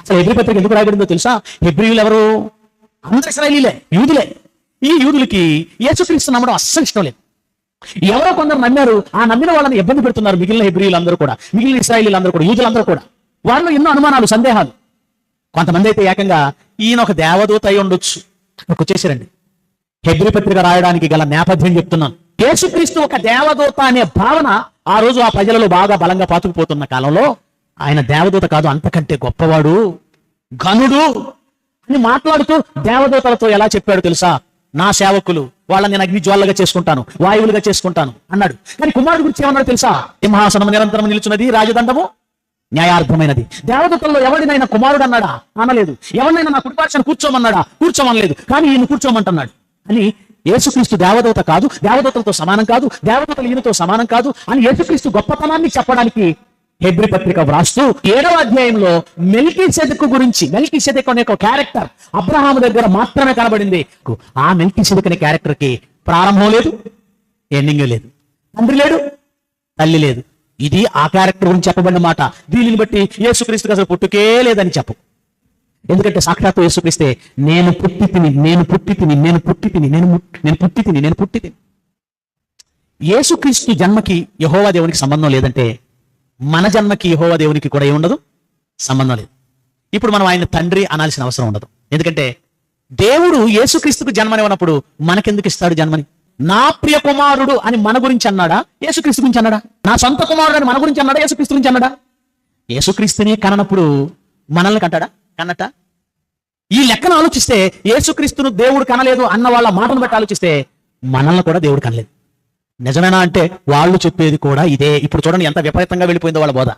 అసలు హెబ్రీ పత్రిక ఎందుకు రాయబడిందో తెలుసా? హెబ్రీయులు ఎవరు? అందరు ఇశ్రాయేలీలే, యూదులే. ఈ యూదులకి యేసుక్రీస్తు నమ్మడం అస్సలు ఇష్టం లేదు. ఎవరో కొందరు నమ్మారు, ఆ నమ్మిన వాళ్ళని ఇబ్బంది పెడుతున్నారు మిగిలిన హెబ్రీయులు అందరూ కూడా, మిగిలిన ఇశ్రాయేలీలు అందరూ కూడా, యూదులందరూ కూడా. వాళ్ళు ఎన్నో అనుమానాలు, సందేహాలు. కొంతమంది అయితే ఏకంగా ఈయన ఒక దేవదూత అయి ఉండొచ్చు అక్కడికి వచ్చేసారండి. హెబ్రీ పత్రిక రాయడానికి గల నేపథ్యం చెప్తున్నాను. యేసుక్రీస్తు ఒక దేవదూత అనే భావన ఆ రోజు ఆ ప్రజలలో బాగా బలంగా పాతుకుపోతున్న కాలంలో ఆయన దేవదూత కాదు, అంతకంటే గొప్పవాడు, ఘనుడు అని మాట్లాడుతూ దేవదూతలతో ఎలా చెప్పాడు తెలుసా? నా సేవకులు, వాళ్ళని నేను అగ్ని జ్వాలగా చేసుకుంటాను, వాయువులుగా చేసుకుంటాను అన్నాడు. కానీ కుమారుడు గురించి ఏమన్నాడు తెలుసా? సింహాసనం నిరంతరం నిలుచున్నది, రాజదండము న్యాయార్థమైనది. దేవదూతల్లో ఎవరినైనా కుమారుడు అన్నాడా? అనలేదు. ఎవరినైనా నా కుడిపార్శ్వన కూర్చోమన్నాడా? కూర్చోమనలేదు. కానీ ఈయన కూర్చోమంటున్నాడు. అని యేసుక్రీస్తు దేవదూత కాదు, దేవదూతలతో సమానం కాదు, దేవదూతలు ఈయనతో సమానం కాదు అని యేసుక్రీస్తు గొప్పతనాన్ని చెప్పడానికి హెబ్రీ పత్రిక వ్రాస్తూ 7వ అధ్యాయంలో మెల్కీసెదెకు గురించి, మెల్కీసెదెకు అనే ఒక క్యారెక్టర్ అబ్రహాము దగ్గర మాత్రమే కనబడింది. ఆ మెల్కీసెదెకు అనే క్యారెక్టర్ కి ప్రారంభం లేదు, ఎండింగ్ లేదు, తండ్రి లేడు, తల్లి లేదు. ఇది ఆ క్యారెక్టర్ గురించి చెప్పబడిన మాట. దీనిని బట్టి యేసుక్రీస్తుకి అసలు పుట్టుకే లేదని చెప్పు. ఎందుకంటే సాక్షాత్తు యేసుక్రీస్తే నేను పుట్టి తిని, నేను పుట్టి తిని, నేను పుట్టి తిని, నేను పుట్టి తిని, నేను పుట్టి తిని. యేసుక్రీస్తు జన్మకి యెహోవా దేవునికి సంబంధం లేదంటే మన జన్మకి యెహోవా దేవునికి కూడా ఏముండదు, సంబంధం లేదు. ఇప్పుడు మనం ఆయన తండ్రి అనాల్సిన అవసరం ఉండదు. ఎందుకంటే దేవుడు యేసుక్రీస్తుకు జన్మనివ్వనప్పుడు మనకెందుకు ఇస్తాడు జన్మని? నా ప్రియ కుమారుడు అని మన గురించి అన్నాడా? యేసుక్రీస్తు గురించి అన్నాడా? నా సొంత కుమారుడు అని మన గురించి అన్నాడా? యేసుక్రీస్తు గురించి అన్నాడా? యేసుక్రీస్తునే కననప్పుడు మనల్ని కంటాడా? కన్నట? ఈ లెక్కను ఆలోచిస్తే యేసుక్రీస్తును దేవుడు కనలేదు అన్న వాళ్ళ మాటను బట్టి ఆలోచిస్తే మనల్ని కూడా దేవుడు కనలేదు. నిజమేనా అంటే వాళ్ళు చెప్పేది కూడా ఇదే. ఇప్పుడు చూడండి ఎంత విపరీతంగా వెళ్ళిపోయిందో వాళ్ళ బోధ.